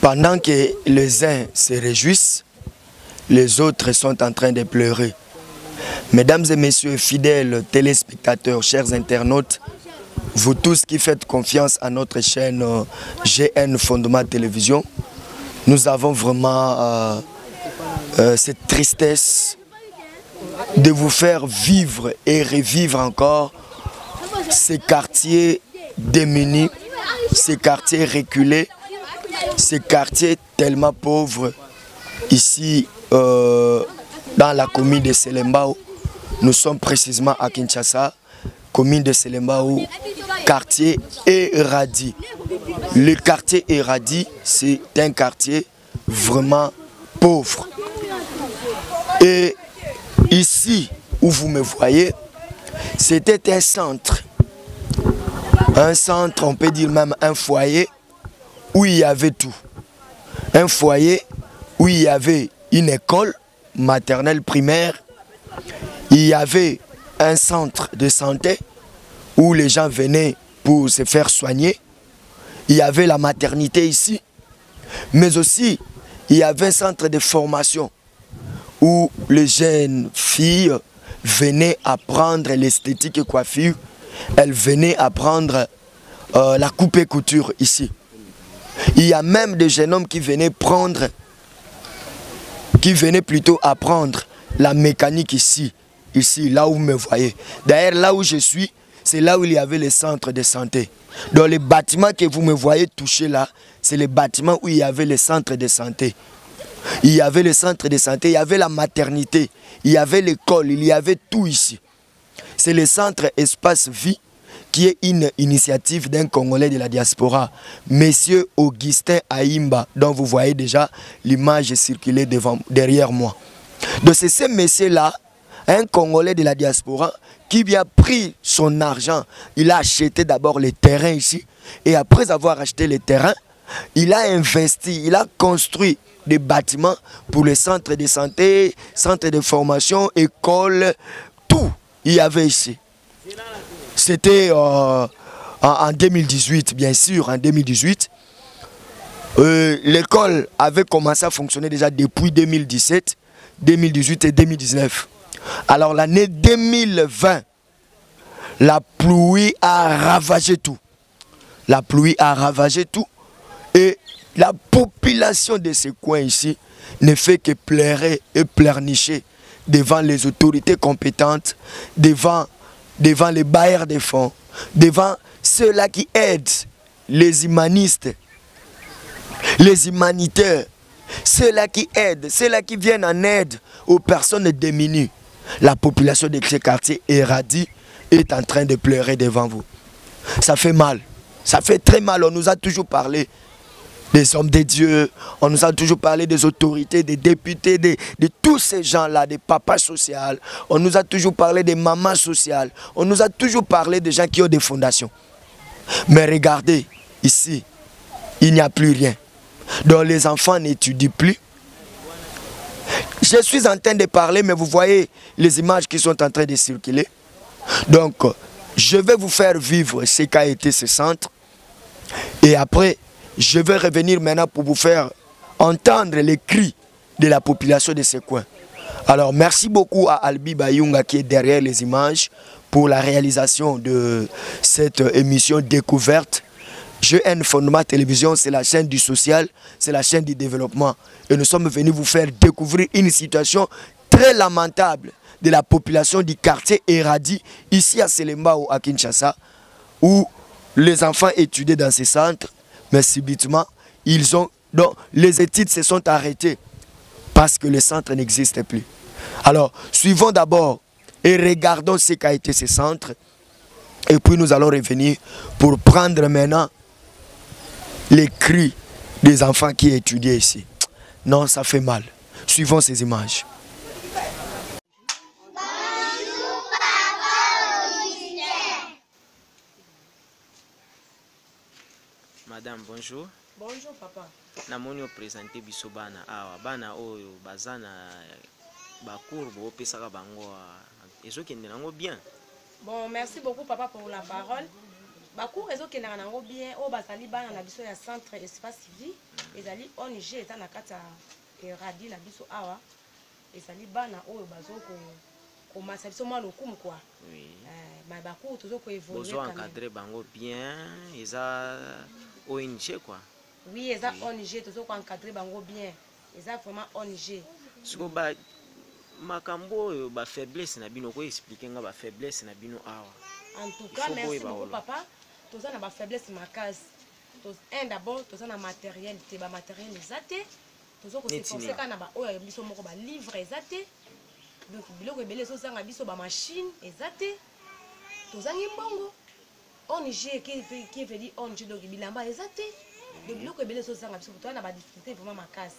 Pendant que les uns se réjouissent, les autres sont en train de pleurer. Mesdames et messieurs, fidèles téléspectateurs, chers internautes, vous tous qui faites confiance à notre chaîne GN Fondement Télévision, nous avons vraiment cette tristesse de vous faire vivre et revivre encore ces quartiers démunis, ces quartiers reculés, ces quartiers tellement pauvres ici dans la commune de Selembao. Nous sommes précisément à Kinshasa, commune de Selembao, quartier Eradi. Le quartier Eradi, c'est un quartier vraiment pauvre. Et ici où vous me voyez, c'était un centre. Un centre, on peut dire même un foyer où il y avait tout. Un foyer où il y avait une école maternelle primaire. Il y avait un centre de santé où les gens venaient pour se faire soigner. Il y avait la maternité ici. Mais aussi, il y avait un centre de formation où les jeunes filles venaient apprendre l'esthétique et coiffure. Elles venaient apprendre la coupe et couture ici. Il y a même des jeunes hommes qui venaient plutôt apprendre la mécanique ici, là où vous me voyez. D'ailleurs, là où je suis, c'est là où il y avait les centres de santé. Dans les bâtiments que vous me voyez toucher là, c'est les bâtiments où il y avait les centres de santé. Il y avait les centres de santé, il y avait la maternité, il y avait l'école, il y avait tout ici. C'est le centre Espace Vie qui est une initiative d'un Congolais de la diaspora, Monsieur Augustin Aimba, dont vous voyez déjà l'image circuler derrière moi. Donc c'est ce monsieur-là, un Congolais de la diaspora, qui a pris son argent. Il a acheté d'abord les terrains ici, et après avoir acheté les terrains, il a investi, il a construit des bâtiments pour les centres de santé, centres de formation, écoles, tout il y avait ici. C'était en 2018, bien sûr, en 2018. L'école avait commencé à fonctionner déjà depuis 2017, 2018 et 2019. Alors l'année 2020, la pluie a ravagé tout. La pluie a ravagé tout. Et la population de ces coins ici ne fait que pleurer et pleurnicher devant les autorités compétentes, devant les bailleurs de fonds, devant ceux-là qui aident les humanistes, les humanitaires, ceux-là qui aident, ceux-là qui viennent en aide aux personnes démunies. La population de ce quartier Eradi est en train de pleurer devant vous. Ça fait mal, ça fait très mal. On nous a toujours parlé des hommes de Dieu, on nous a toujours parlé des autorités, des députés, de tous ces gens-là, des papas sociaux. On nous a toujours parlé des mamans sociales. On nous a toujours parlé des gens qui ont des fondations. Mais regardez, ici, il n'y a plus rien. Donc les enfants n'étudient plus. Je suis en train de parler, mais vous voyez les images qui sont en train de circuler. Donc, je vais vous faire vivre ce qu'a été ce centre. Et après, je vais revenir maintenant pour vous faire entendre les cris de la population de ce coin. Alors, merci beaucoup à Albi Bayunga qui est derrière les images pour la réalisation de cette émission découverte. GN Fondement Télévision, c'est la chaîne du social, c'est la chaîne du développement. Et nous sommes venus vous faire découvrir une situation très lamentable de la population du quartier Eradi, ici à Selembao, à Kinshasa, où les enfants étudiaient dans ces centres. Mais subitement, donc, les études se sont arrêtées parce que le centre n'existe plus. Alors, suivons d'abord et regardons ce qu'a été ce centre. Et puis nous allons revenir pour prendre maintenant les cris des enfants qui étudiaient ici. Non, ça fait mal. Suivons ces images. Madame, bonjour. Bonjour, papa. Namoni présenté biso bana awa bana oyo bazana bakour bo pesaka bango ezokende nango bien. Bon, merci beaucoup, papa, pour la parole. Bakour ezokendaka nango bien oyo bazali bana na biso ya centre espace civique ezali ONG eza na kati ya radi na biso awa ezali bana oyo bazokomasa biso mwa lokumu kwa bakour tozokoévolue bozo encadré bango bien eza ONG quoi. Oui, eza ONG tozokoencadré bango bien eza vraiment ONG siko makambo oyo bafaiblesse na bino koexplike nga bafaiblesse na bino awa. En tout cas, merci beaucoup papa. Tous na ba faiblesse makasi. Un d'abord, tous na matériel, te ba matériel ezate. Tous ko se penser kana ba oyo biso moko ba livre ezate. Donc biloko ebele so sanga biso ba machine ezate. Tous ngi mbongo. ONG qui veut dire ONG donc bilamba ezate. Donc biloko ebele so sanga biso tous na ba difficulté vraiment makasi.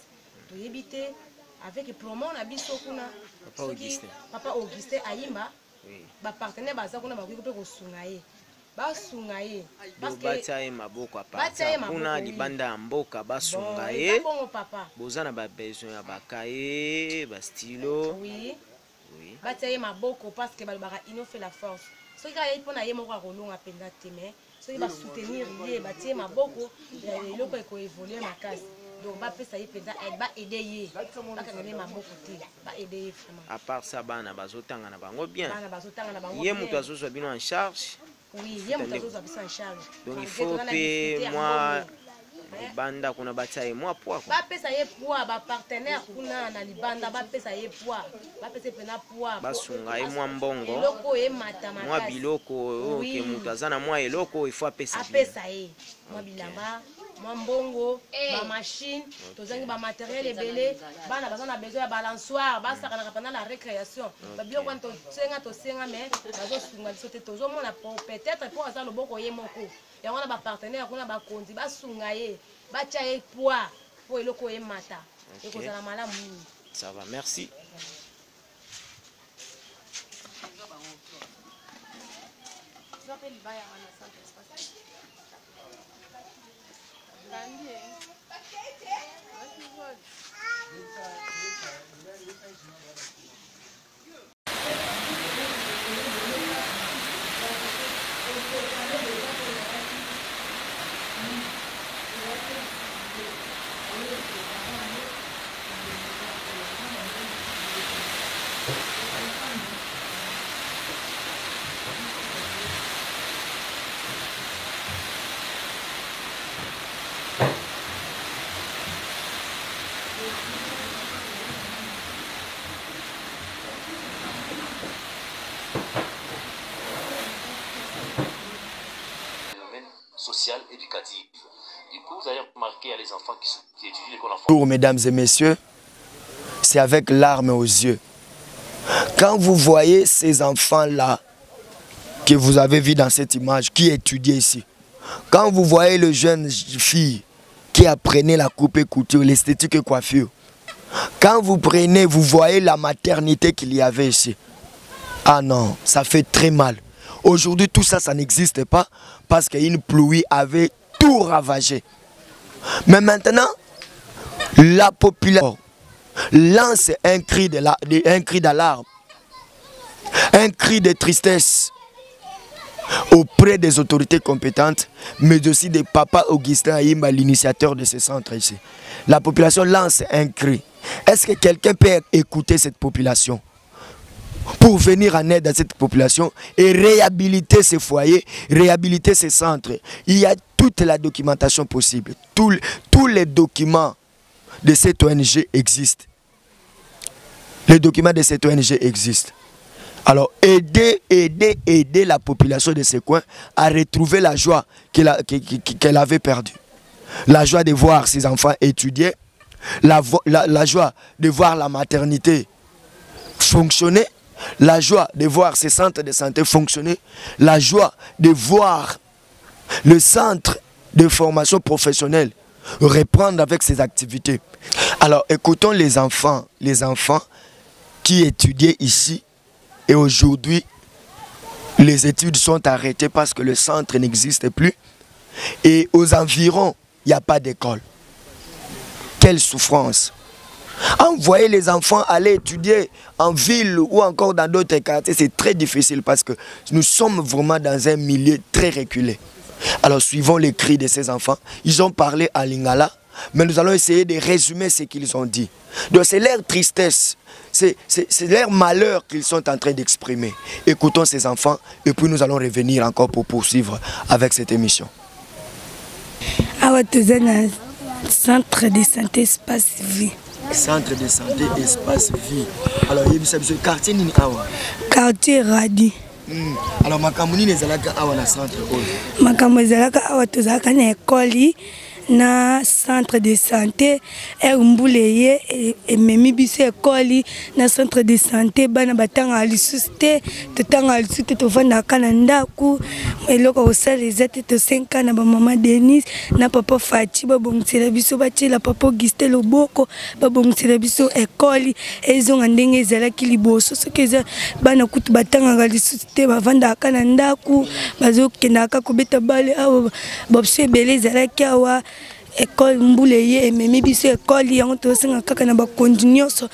To yebite avec promo na biso kuna. Papa Augustin Ayimba. Ba partenaire baza kuna bakoki pe kosunga ye basunga ye parce que bataye maboko apart kuna libanda ya mboka basunga ye boza na ba besoin ya bakaye ba stylo oui bataye maboko parce que balobaka inofait la force soki kaka ye mpona ye moko akolonga mpenza te mais soki basoutenir ye batie maboko eloko ekoévolue makasi. Donc bapesa ye mpenza ba aider ye bakangane maboko te ba aider ye vraiment. À part ça bana bazotanga na bango bien. Bana bazotanga na bango bien. Ye mutu azozwa bino en charge. Oui, ye mutu azozwa biso en charge. Donc il faut pe moi banda kuna bataye moi poids quoi. Bapesa ye poids ba partenaire kuna na libanda bapesa ye poids. Bapesa pena poids. Basunga ye moi mbongo. Biloko e mata makasi. Moi biloko ke mutu azana moi eloko il faut apesa. Apesa ye. Moi bilamba moi mbongo ba machine tozangi ba matériel ebele bana bazana besoin ya balançoire basaka na pendant la récréation ba bio quand to senga mais bazo sunga biso te tozo mona peut-être pour ça loboko ye moko ya wana ba partenaire kuna ba konzi basunga ye bacha ye poids po eloko ye mata ekozala malamu. Ça va, merci. Sociale, éducative. Du coup, vous allez remarquer, il y a les enfants qui étudient l'école en Bonjour mesdames et messieurs, c'est avec larmes aux yeux. Quand vous voyez ces enfants-là que vous avez vu dans cette image, qui étudiaient ici, quand vous voyez le jeune fille qui apprenait la coupe et couture, l'esthétique et coiffure, quand vous prenez, vous voyez la maternité qu'il y avait ici. Ah non, ça fait très mal. Aujourd'hui, tout ça, ça n'existe pas parce qu'une pluie avait tout ravagé. Mais maintenant, la population lance un cri d'alarme, un cri de tristesse auprès des autorités compétentes, mais aussi de Papa Augustin Ayimba, l'initiateur de ce centre ici. La population lance un cri. Est-ce que quelqu'un peut écouter cette population pour venir en aide à cette population et réhabiliter ces foyers, réhabiliter ces centres? Il y a toute la documentation possible. Tous les documents de cette ONG existent. Les documents de cette ONG existent. Alors, aider la population de ces coins à retrouver la joie qu'elle avait perdue. La joie de voir ses enfants étudier, la joie de voir la maternité fonctionner, la joie de voir ces centres de santé fonctionner, la joie de voir le centre de formation professionnelle reprendre avec ses activités. Alors, écoutons les enfants qui étudiaient ici et aujourd'hui, les études sont arrêtées parce que le centre n'existe plus et aux environs, il n'y a pas d'école. Quelle souffrance! Envoyer les enfants aller étudier en ville ou encore dans d'autres quartiers, c'est très difficile parce que nous sommes vraiment dans un milieu très reculé. Alors suivons les cris de ces enfants. Ils ont parlé à Lingala, mais nous allons essayer de résumer ce qu'ils ont dit. Donc c'est leur tristesse, c'est leur malheur qu'ils sont en train d'exprimer. Écoutons ces enfants et puis nous allons revenir encore pour poursuivre avec cette émission. Centre de santé espace vie. Centre de santé espace vie. Alors il y a le quartier nini awa. Quartier Radi. Alors makamuni nezalaka awa na centre oyo. Makamuni nezalaka awa tozalaka na école na centre de santé Mbuleye et memi biso école na centre de santé bana batanga lisusu te totanga lisusu te tovandaka na ndaku eloko osaleza te tosenka na bamama Denise na papa Fati babongisela biso batiela papa Auguste Loboko babongisela biso école ezonga ndenge ezalaki liboso soki eza bana kutu batangaka lisusu te bavandaka na ndaku bazokendaka kobeta bale awa babiso ebele ezalaki awa école Mbuleye ememi biso école yango tosenga kaka na bakondi nyonso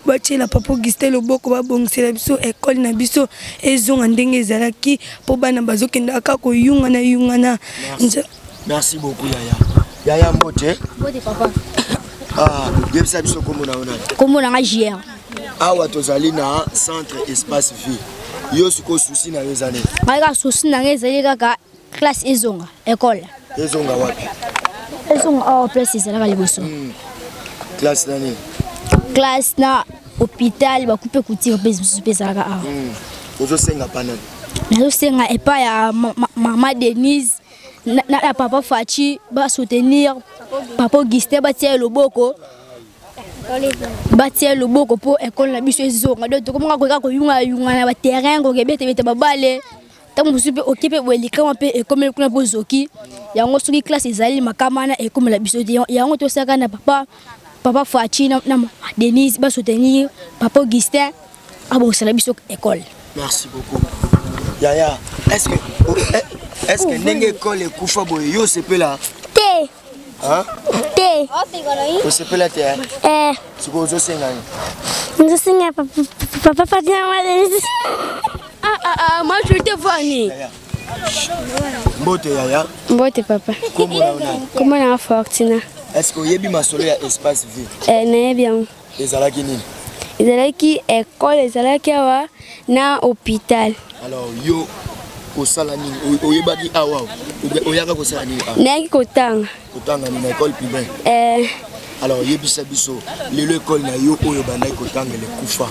batiela papa Auguste Loboko babongisela biso école na biso ezonga ndenge ezalaki po bana bazokendaka koyungana. Merci beaucoup Yaya. Yaya Mbote. Mbote papa. Yebisa biso komona ona. Komona nga JR. Awa tozali na centre espace vie. Yo siko souci na yezane. Nga souci na ngezali kaka classe ezonga école. Ezonga wapi? Ezonga awa place ezalaka liboso. Classe nani? Classe na hôpital bakupe kutira bezalaka awa. Ozosenga panani? Nazosenga epa ya mama Denise na papa Fati ba soutenir papa Auguste batia loboko. Batia loboko po école na biso ezonga. Donc tokomonga koka koyunga na ba terrain ko kebete babale. Tant que vous occupez et comme le bozoki, il y a une classe ezali makamana et comme la bisote, il y a un autre na papa Fati na Denise ba soutenir papa Augustin à bon c'est la bisote école. Merci beaucoup. Yaya, est-ce que n'enge école kufa boy yo sepe là? T. Hein? T. Yo sepe là te. Tu go zo senga. Zo senga papa Fati na Denise. Moi je te vois ni. Mbote Yaya. Mbote papa. Comment on a Fortuna? Est-ce que vous avez ma solo ya espace vie? Ne bien. Ezalaki nini? Ezalaki école, ezalaki awa na hôpital. Alors yo kosala nini? Oyebaki awa. Oyaka kosala nini? Naki kotanga. Kotanga ni na école privée. Alors yebisa biso l'école na yo oyo bandai kotanga le kufa.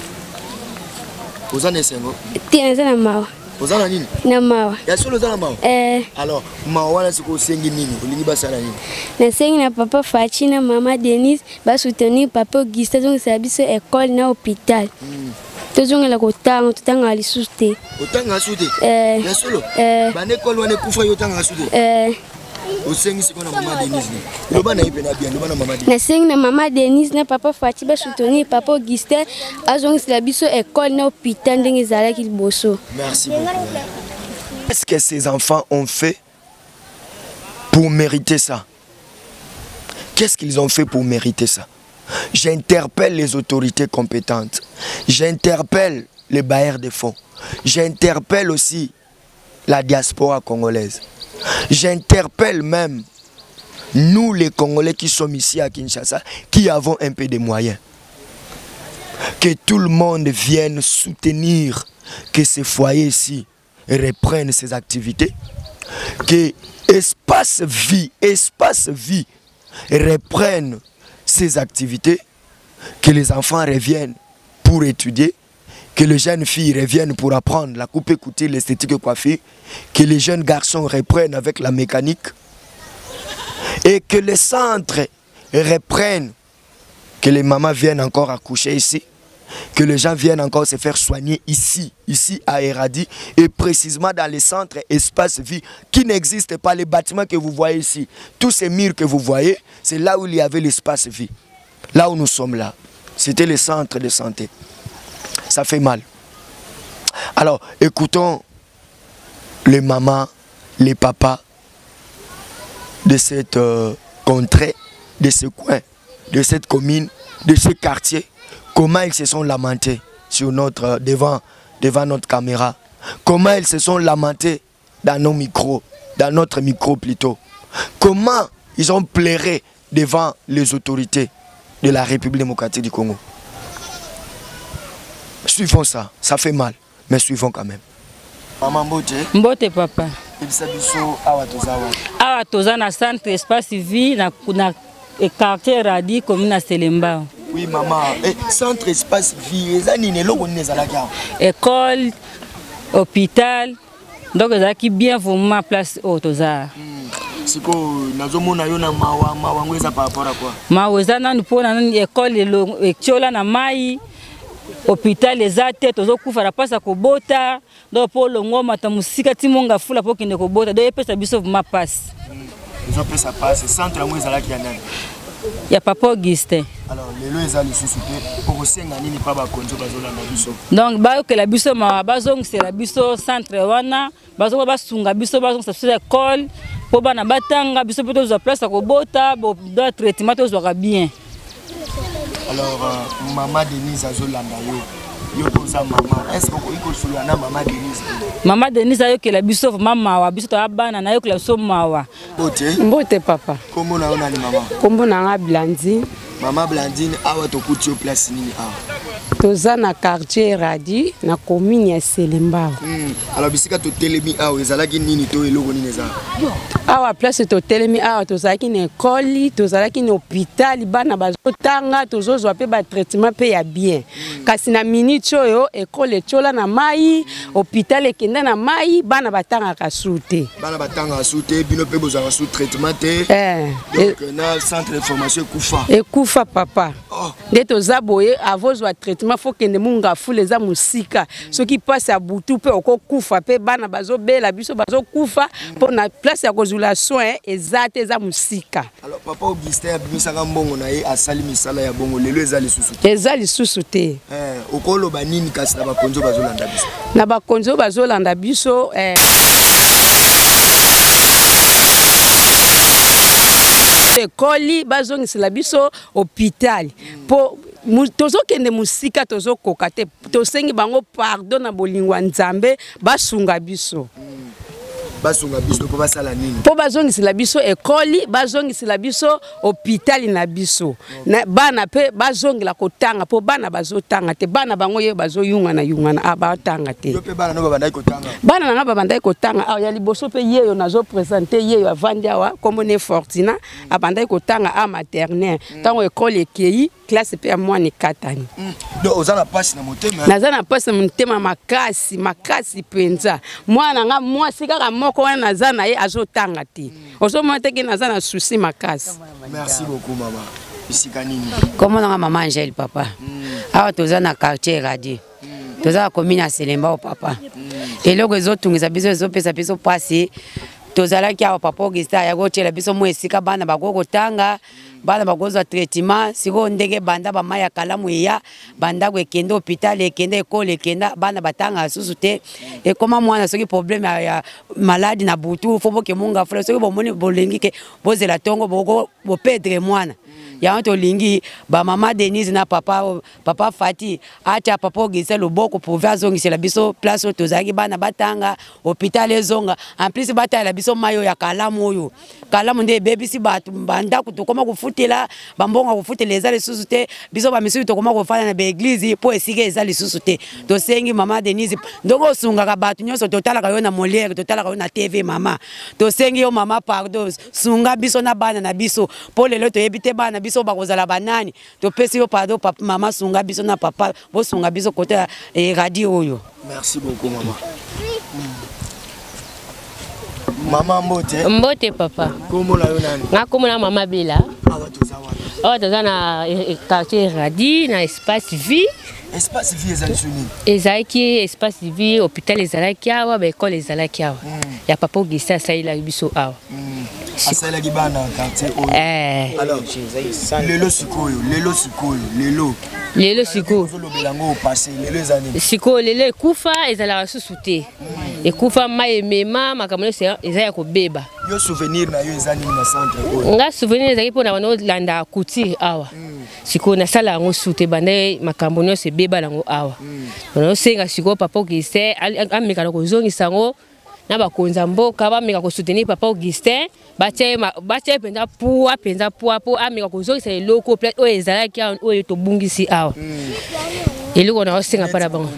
Ozana sengo? Tiens na mawa. Ozana nini? Na mawa. Ya solo ozana mawa? Alors mawa na siko sengi nini? Olingi basala nini? Na sengi na papa Fati na mama Denise ba soutenir papa Auguste donc ça biso école na hôpital. Tozonga la kotanga totanga lisusu te. Otanga sute? Ya solo? Ba école wana kufa yo tanga sute? Osengi siko na mama Denise ni. Loba na ipe na bien, loba na mama Denise. Na sengi na mama Denise na papa Fati ba soutenir papa Auguste azonga la biso école na hôpital ndenge ezalaki liboso. Merci beaucoup. Qu'est-ce que ces enfants ont fait pour mériter ça? Qu'est-ce qu'ils ont fait pour mériter ça? J'interpelle les autorités compétentes. J'interpelle les bailleurs de fonds. J'interpelle aussi la diaspora congolaise. J'interpelle même nous les Congolais qui sommes ici à Kinshasa, qui avons un peu de moyens. Que tout le monde vienne soutenir que ces foyers ici reprennent ses activités. Que espace vie reprenne ses activités. Que les enfants reviennent pour étudier. Que les jeunes filles reviennent pour apprendre la coupe couture, l'esthétique coiffure. Que les jeunes garçons reprennent avec la mécanique. Et que les centres reprennent. Que les mamans viennent encore accoucher ici. Que les gens viennent encore se faire soigner ici à Eradi. Et précisément dans les centres espace vie qui n'existent pas. Les bâtiments que vous voyez ici, tous ces murs que vous voyez, c'est là où il y avait l'espace vie. Là où nous sommes là. C'était le centre de santé. Ça fait mal. Alors, écoutons les mamans, les papas de cette contrée, de ce coin, de cette commune, de ce quartier. Comment ils se sont lamentés sur devant notre caméra. Comment ils se sont lamentés dans nos micros, dans notre micro plutôt. Comment ils ont pleuré devant les autorités de la République démocratique du Congo. Suivons ça, ça fait mal, mais suivons quand même. Maman Mbote. Mbote papa. Awa toza na centre espace vie na quartier Radi commune Selemba. Oui maman, centre espace vie ezani neloko nezalaka. École, hôpital, donc ezaki bien vraiment place au toza. Siko nazomona yo na mawa ngweza par rapport à quoi? Maweza na mpona na école ekchola na mai. Hôpital les athées tozo kufa rapasa kobota do polo ngoma tamusika timonga fula po kinde kobota do epesa biso ma passe. Ils pesa passe centre yango ezalaki ya nani? Ya papa Augustin. Alors lelo ezali susute pour senga nini pa ba konzo bazolanda biso. Donc ba que la biso ma bazong c'est la biso centre wana bazonga basunga biso bazong sa école po bana batanga biso poto za place kobota bo do traitement to zo bien. Alors, maman Denise Azolanda yo posa maman. Est-ce que vous pouvez soulever maman Denise? Maman Denise ayo que la biso maman wa biso to abana na yo que la so mawa. Mbote papa. Comment na ona ni maman? Kombo na Blandine. Maman Blandine awa to kuti yo place nini awa? Toza na quartier Radi na commune ya Selemba. Alors bisika to telemi awa ezalaki nini to eloko nini eza? Awa place to telemi awa tozalaki na école, tozalaki na hôpital, bana bazotanga, tozozwa pe ba traitement pe ya bien. Kasi na minute oyo école echola na mai, hôpital ekenda na mai, bana batanga ka sute. Bana batanga sute, bino pe bozanga sous traitement te. Donc na centre de formation kufa. Ekufa papa. Nde toza boye avozwa traitement faut que munga fule za musika. Ce qui passe à butu pe okokufa pe bana bazobela biso bazokufa pour na place ya kozula soin ezate za musika. Alors papa Augustin abimisaka mbongo na ye asali misala ya bongo lelo ezali susu. Ezali susu te. Okolo banini kasi na bakonzo bazolanda biso. Na bakonzo bazolanda biso école bazongisela biso hôpital po tozokende musika tozokoka te tosengi bango pardon na bolingwa nzambe basunga biso. Basunga biso po basala nini? Po bazongisela biso école, bazongisela biso hôpital na biso. Na bana pe bazongela kotanga po bana bazotanga te bana bango ye bazoyunga na yungana abatanga te. Yo pe bana no babandai kotanga. Bana na babandai kotanga ya liboso pe yeyo nazo présenter yeyo avandi awa comme ne Fortina abandai kotanga a maternelle. Tango école ekei classe pe moi ni katani. Donc ozana passe na motema. Nazana passe na motema makasi penza. Mwana nga mwasi kaka moko wana nazana ye azotanga te. Ozomona te ke nazana souci makasi. Merci beaucoup maman. Bisika nini? Comment na maman Angèle papa. Awa tozana quartier Radi. Tozana commune Selemba papa. Eloko ezotungisa biso ezopesa biso passe. Tozalaki awa papa Augustin ya gochela biso mwesika bana bakokotanga. Bana bakozwa traitement siko ndenge banda ba maya kalamu ya banda ko ekende hôpital ekende école ekenda bana batanga susu te et comment mwana soki problème ya malade na butu faut boke munga frère soki bomoni bolengi ke bozela tongo boko bo perdre mwana ya to lingi ba mama Denise na papa Fati acha papa Augustin loboko pour vazongisela biso place tozaki bana batanga hôpital ezonga en plus batala biso mayo ya kalamu oyo kalamu nde baby si batu banda kutokoma kufutela bambonga kufutela ezali susu te biso ba misusu tokoma kufana na église po esike ezali susu te to sengi mama Denise ndongo sunga ka batu nyoso totala ka yo na Molière totala ka yo na TV mama to sengi yo mama pardon sunga biso na bana na biso po lelo to yebite bana biso bakozala banani to pesi yo pardon papa mama sunga biso na papa bo sunga biso côté radio oyo. Merci beaucoup maman. Maman Mbote. Mbote papa. Comment la yonani? Nga komo na mama Bela. Awa toza na quartier Radi na espace vie. Espace vie ezali suni. Ezalaki espace vie hôpital ezalaki awa ba école ezalaki awa. Ya papa Augustin saila biso awa. Asala gibana quartier oyo. Alors lelo sikoyo zolobelango passé lelo ezani. Siko lelo ekufa ezala susu te. Ekufa mai mema makambo ezaya kobeba. Yo souvenir na yo ezani na centre oyo. Nga souvenir ezaki pona wana landa couture awa. Siko na sala ngo sute bande makambo nyose beba lango awa. Ono senga siko papa Augustin ameka ko zongisa ngo na bakonza mboka bameka ko soutenir papa Augustin batie penza pour ameka ko zo c'est loko peut o ezala ki o to bungisi awa eloko na osinga para bango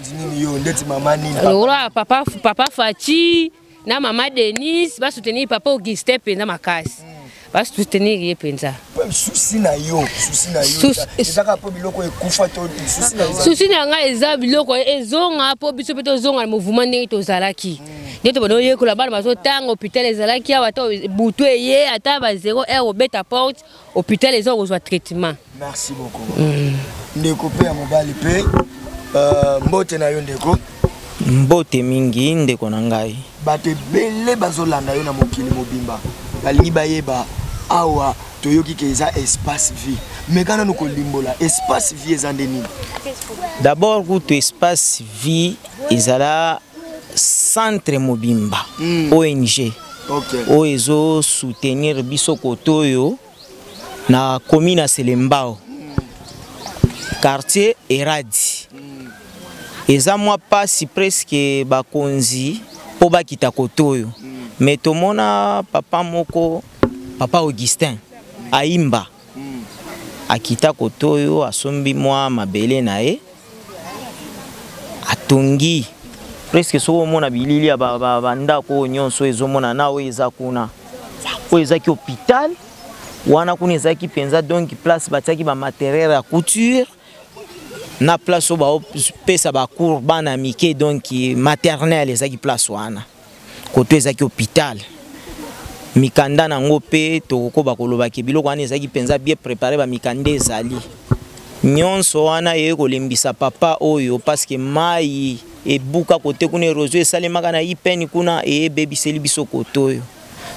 papa Fachi na mama Denise ba soutenir papa Augustin penza makasi ba soutenir ye penza souci na yo ezaka po biloko ekufa to souci na nga eza biloko ezonga po biso peto zonga mouvement ndenge tozalaki ndeto bono yekola bana bazotanga hôpital ezalaki awa to butu eye ata ba 0 heure beta porte hôpital ezo kozwa traitement. Merci beaucoup. Ndeko pe ya mobali pe mbote na yo ndeko mbote mingi ndeko na ngai bato ebele bazolanda yo na mokili mobimba balingi bayeba awa toyoki ke eza espace vie mais kana no kolimbola espace vie eza nde nini? D'abord kutu espace vie ezala centre mobimba ONG o ezo soutenir biso kotoyo na commune ya Selembao quartier Eradi eza mwa pasi presque bakonzi po bakita kotoyo mais tomona papa moko papa Augustin aimba akita kotoyo asombi mwa mabele na ye atongi presque so mona bilili ya banda ko nyonso ezomona na we eza kuna o eza ki hôpital wana kuna eza ki penza donc place batiaki ba matériel ya couture na place o ba pesa ba cours bana mike donc maternelle eza ki place wana koto eza ki hôpital mikanda nango pe toko bakoloba ke biloko wana eza ki penza bien préparé ba mikanda ezali nyonso wana ye kolembisa papa oyo parce que mai ebuka kote kuna erozo esalemaka na ipeni kuna ebebiseli biso kotoyo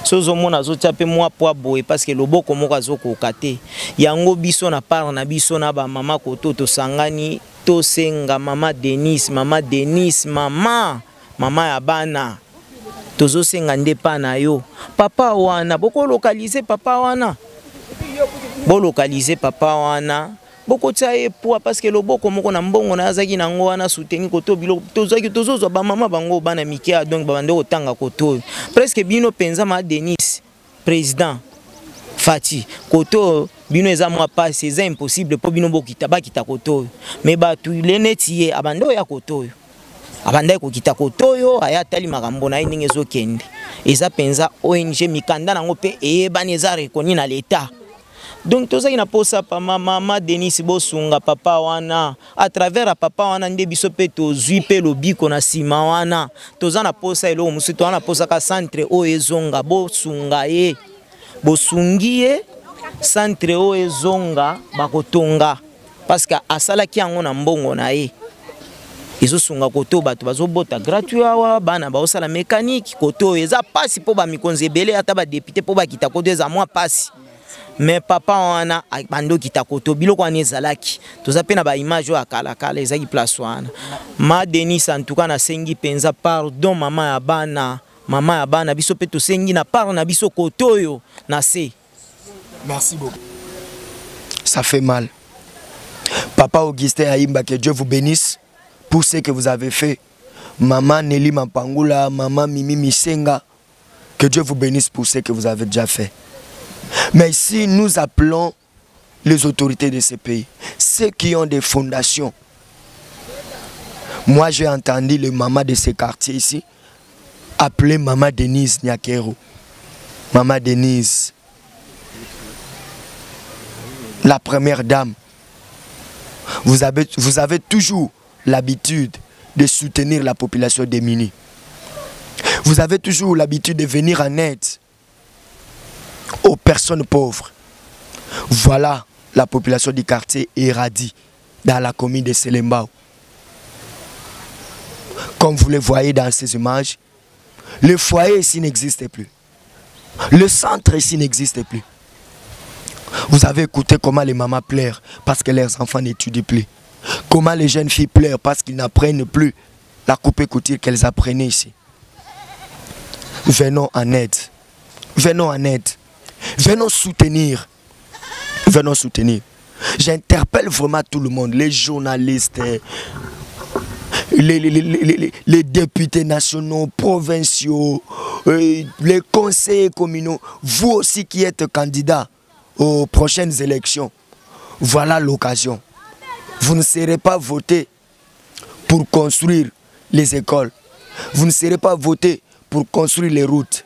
sozomona azotia pe mwa poa boye parce que loboko moko azokoka te yango biso na part na biso na ba mama koto tosangani tosenga mama Denise mama ya bana tozosenga nde pa na yo papa wana boko localiser papa wana bo localiser papa wana boko tsaye poa parce que loboko moko na mbongo na azaki nango wana soutenir koto biloko tozaki tozozwa ba mama bango bana mikia donc babande otanga koto presque bino penza ma Denise président Fati koto bino eza mwa passe eza impossible po bino bokita bakita koto mais batu lenetiye abande ya koto abande ko kita koto aya tali makambo na ndenge ezokende eza penza ONG mikanda nango pe ebani eza reconni na l'état. Donc tout ça ina posa pa mama Denise bosunga papa wana à travers papa wana nde biso pe tozui pe lobiko na sima wana toza na posa elo musu to na posa ka centre o ezonga bosunga ye bosungie centre o ezonga bakotonga parce que asala ki yango na mbongo na ye ezosunga koto bato bazobota gratuit awa bana ba osala mécanique koto eza pasi po ba mikonzi ebele ata ba député po bakita koto eza mwa pasi. Mais papa wana bando kita koto biloko wana ezalaki toza pe na ba image ya kala ezaki place wana ma Denise en tout cas na sengi penza pardon mama ya bana biso pe to sengi na part na biso kotoyo na se. Merci beaucoup. Ça fait mal. Papa Augustin Aimba, que Dieu vous bénisse pour ce que vous avez fait. Maman Nelly Mampangula, maman Mimi Misenga, que Dieu vous bénisse pour ce que vous avez déjà fait. Mais si nous appelons les autorités de ces pays, ceux qui ont des fondations, moi j'ai entendu les mamans de ces quartiers ici appeler maman Denise Nyakero. Maman Denise, la première dame. Vous avez toujours l'habitude de soutenir la population démunie. Vous avez toujours l'habitude de venir en aide aux personnes pauvres. Voilà la population du quartier Eradi dans la commune de Selembao. Comme vous le voyez dans ces images, le foyer ici n'existe plus. Le centre ici n'existe plus. Vous avez écouté comment les mamans pleurent parce que leurs enfants n'étudient plus. Comment les jeunes filles pleurent parce qu'ils n'apprennent plus la coupe-couture qu'elles apprenaient ici. Venons en aide. Venons en aide. Venons soutenir. Venons soutenir. J'interpelle vraiment tout le monde, les journalistes, les députés nationaux, provinciaux, les conseillers communaux, vous aussi qui êtes candidats aux prochaines élections, voilà l'occasion. Vous ne serez pas voté pour construire les écoles. Vous ne serez pas voté pour construire les routes.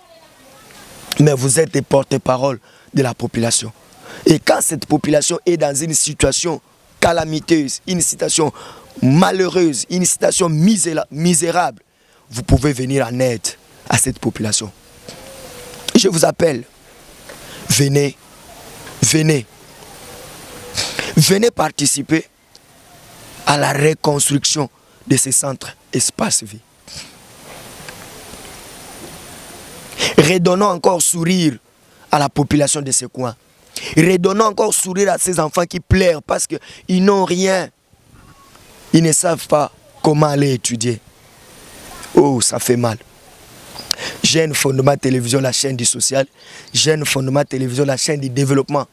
Mais vous êtes des porte-parole de la population. Et quand cette population est dans une situation calamiteuse, une situation malheureuse, une situation misérable, vous pouvez venir en aide à cette population. Je vous appelle, venez, venez, venez participer à la reconstruction de ces centres espace vie. Redonnons encore sourire à la population de ce coin. Redonnons encore sourire à ces enfants qui pleurent parce qu'ils n'ont rien. Ils ne savent pas comment aller étudier. Oh, ça fait mal. Jeune Fondement Télévision, la chaîne du social. Jeune Fondement Télévision, la chaîne du développement.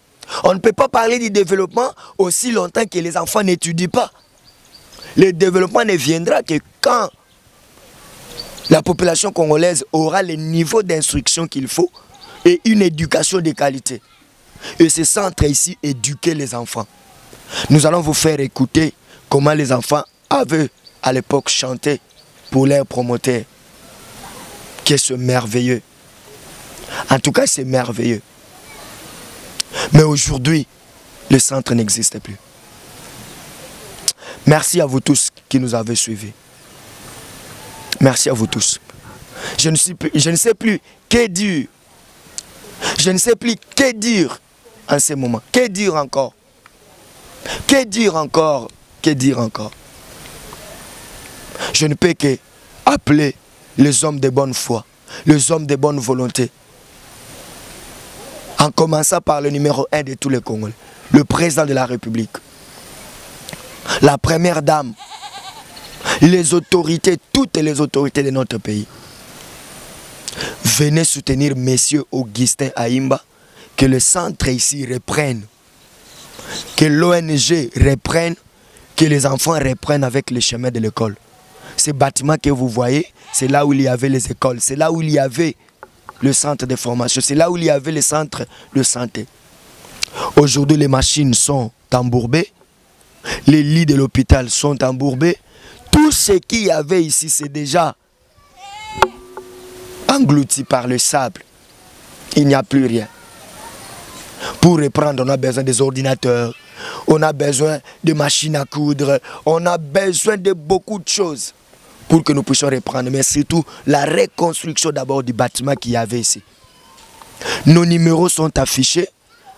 On ne peut pas parler du développement aussi longtemps que les enfants n'étudient pas. Le développement ne viendra que quand la population congolaise aura le niveau d'instruction qu'il faut et une éducation de qualité. Et ce centre ici éduquer les enfants. Nous allons vous faire écouter comment les enfants avaient à l'époque chanté pour leur promoteur. Qu'est-ce merveilleux. En tout cas, c'est merveilleux. Mais aujourd'hui, le centre n'existe plus. Merci à vous tous qui nous avez suivis. Merci à vous tous. Je ne sais plus que dire. Je ne sais plus que dire en ce moment. Que dire encore? Que dire encore? Que dire encore? Je ne peux que appeler les hommes de bonne foi, les hommes de bonne volonté. En commençant par le numéro 1 de tous les Congolais, le président de la République, la première dame, les autorités, toutes les autorités de notre pays. Venez soutenir Monsieur Augustin Ayimba, que le centre ici reprenne, que l'ONG reprenne, que les enfants reprennent avec le chemin de l'école. Ces bâtiments que vous voyez, c'est là où il y avait les écoles, c'est là où il y avait le centre de formation, c'est là où il y avait le centre de santé. Aujourd'hui, les machines sont embourbées, les lits de l'hôpital sont embourbés. Tout ce qu'il y avait ici, c'est déjà englouti par le sable. Il n'y a plus rien. Pour reprendre, on a besoin des ordinateurs, on a besoin de machines à coudre, on a besoin de beaucoup de choses pour que nous puissions reprendre. Mais surtout, la reconstruction d'abord du bâtiment qu'il y avait ici. Nos numéros sont affichés.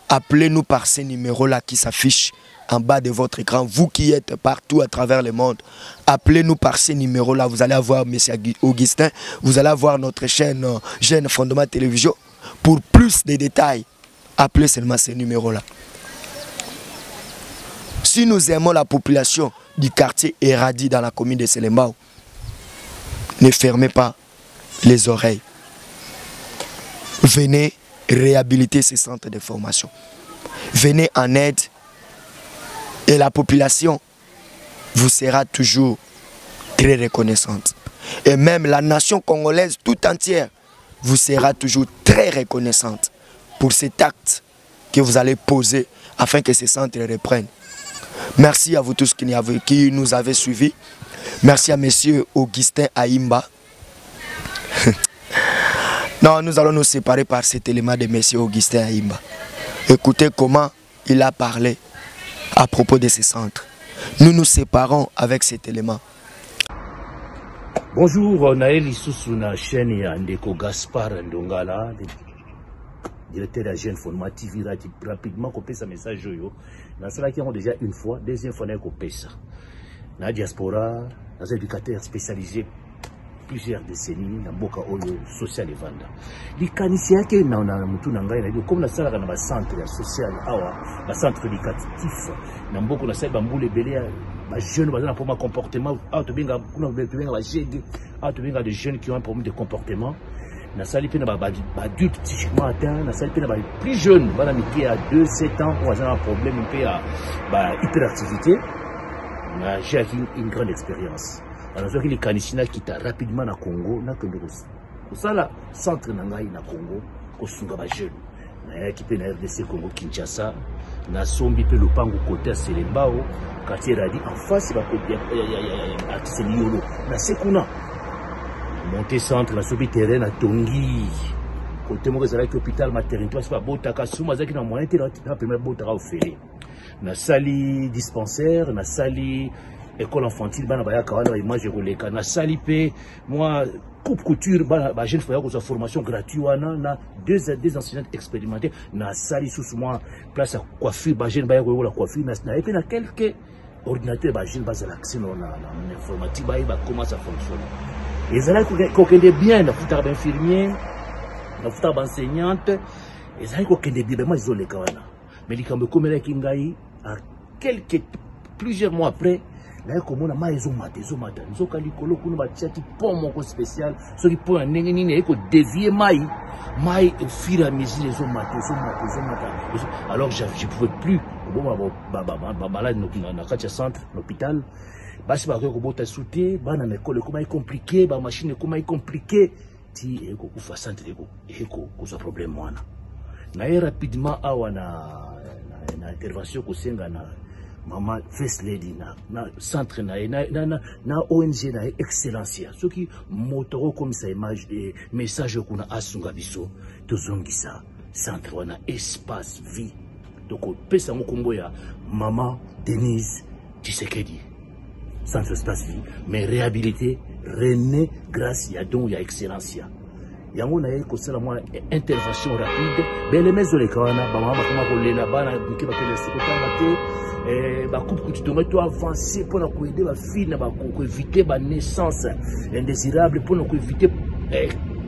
Appelez-nous par ces numéros-là qui s'affichent en bas de votre écran. Vous qui êtes partout à travers le monde, appelez-nous par ces numéros-là. Vous allez avoir M. Augustin, vous allez avoir notre chaîne Jeune Fondement Télévision. Pour plus de détails, appelez seulement ces numéros-là. Si nous aimons la population du quartier Eradi dans la commune de Selembao, ne fermez pas les oreilles. Venez réhabiliter ces centres de formation. Venez en aide et la population vous sera toujours très reconnaissante. Et même la nation congolaise tout entière vous sera toujours très reconnaissante pour cet acte que vous allez poser afin que ces centres reprennent. Merci à vous tous qui nous avez suivis. Merci à M. Augustin Ayimba. Non, nous allons nous séparer par cet élément de M. Augustin Ayimba. Écoutez comment il a parlé à propos de ces centres. Nous nous séparons avec cet élément. Bonjour, Naël Issoussou na chaîne ya Ndeko Gaspard Ndongala, directeur de la Jeune Fondement TV, rapidement copier ce message. Dans cela qui ont déjà une fois, deuxième fois, copier ça. Dans la diaspora, dans les éducateurs spécialisés, plusieurs décennies, dans Boka Oyo, social et vanda. Les caniciens qui sont comme la salle dans le centre social, le centre éducatif, dans beaucoup de salles, les jeunes qui ont un problème de comportement, des jeunes qui ont un problème de comportement. Na sali pe na ba adulte typiquement atteint, na sali pe na ba plus jeune, bana miki à 2-7 ans, on a un problème un peu à hyperactivité. J'ai acquis une grande expérience. anazwaki likanisi nakita rapidement na Congo nakende kosala centre na ngai na Congo kosunga bajeune nayaki mpe na RDC Congo Kinshasa nasombi mpe lopango kote ya Selembao quartier Radi en face bakote ya artiste Liolo na sekuna monté centre nasombi terrain na Tongi côté moko ezalaki hôpital maternité basi babotaka suma azalaki na moyen te na première botaka ofele nasali dispensaire nasali école infantile bana bayaka wana image koleka nasali pe moi coupe couture ba jeune fois ko formation gratuite wana na deux enseignantes expérimentées nasali sous moi place à coiffure ba jeune bayaka ko la coiffure na et puis na quelques ordinateurs ba jeune base l'accès na informatique ba comment ça fonctionne ezalaki ko kende bien na futa ba infirmier na futa ba enseignante ezalaki ko kende bien ba izoleka wana mais likambo komela kingai à plusieurs mois après là comme on a maison mata nzoka likolo kuna batiaki pont moko spécial soki pont ya ndenge nini eko dévier mai au fur et à mesure les mata alors je pouvais plus bon malade na kati ya centre l'hôpital basi ba ko bota souté bana na école comment compliqué ba machine comment compliqué ti eko kufa centre eko ko problème wana na rapidement awa na intervention ko senga na Maman First Lady na centre na ONG na excellence ce qui motoro comme ça image des messages qu'on a asunga biso tozongisa centre wana espace vie donc pesa mokombo ya Maman Denise Tshisekedi centre espace vie mais réhabilité René grâce ya don ya excellence yango na yeko sala moi intervention rapide belle maison les kawana ba mama kama kolela bana mkiba kele sikotanga te ba coupe que tu dois toi avancer pour aider la fille na ba ko éviter ba naissance indésirable pour éviter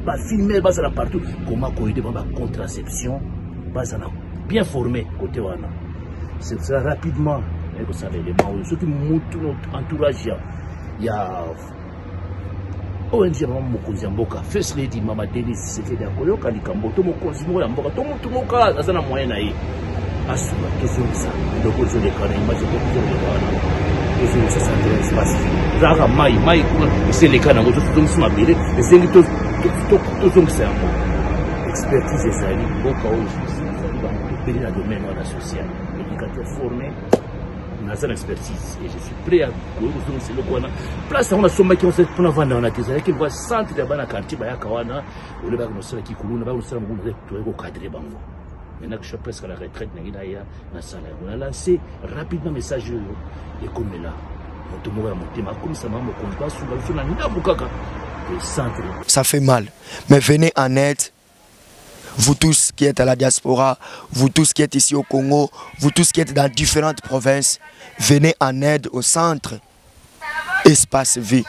ba filmer ba ça partout comment ko aider ba contraception ba ça bien formé côté wana c'est ça rapidement et que ça les éléments ceux qui montent notre entourage ya ONG Maman Mokonzi Mboka First Lady Maman Denise Tshisekedi akoyoka likambo to mokonzi mo ya mboka to mutu moka azana moyen na ye asuma tozongisa ndoko zolekana image tozolekana tozongisa centre espace zaka mai kuna iselekana ngo tozongisa mabele esengi tozongisa yango expertise ezali mboka oyo ezali bapeli na domaine wana social éducateur formé dans expertise et je suis prêt à c'est le quoi place on a somme qui on sait pour vendre on a des qui voit centre de bana quartier ba yakawana au lieu de nous qui kuluna ba nous sala mu to ko cadrer bango maintenant que je suis presque à la retraite na ya na sala on a lancé rapidement message et comme là on te moura monter ma comme ça maman ko pas sur na ndabu kaka centre ça fait mal mais venez en aide. Vous tous qui êtes à la diaspora, vous tous qui êtes ici au Congo, vous tous qui êtes dans différentes provinces, venez en aide au centre Espace Vie,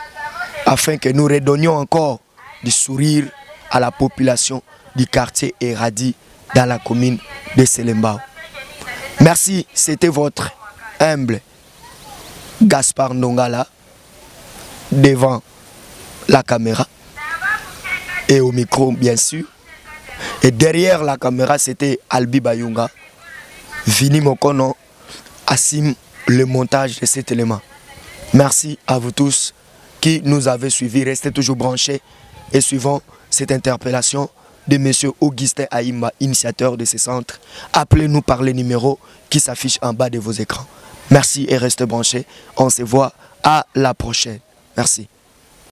afin que nous redonnions encore du sourire à la population du quartier Eradi dans la commune de Selembao. Merci, c'était votre humble Gaspard Ndongala devant la caméra et au micro bien sûr. Et derrière la caméra, c'était Albi Bayunga. Vini Mokono assume le montage de cet élément. Merci à vous tous qui nous avez suivis. Restez toujours branchés et suivons cette interpellation de M. Augustin Aïmba, initiateur de ce centre. Appelez-nous par les numéros qui s'affichent en bas de vos écrans. Merci et restez branchés. On se voit à la prochaine. Merci.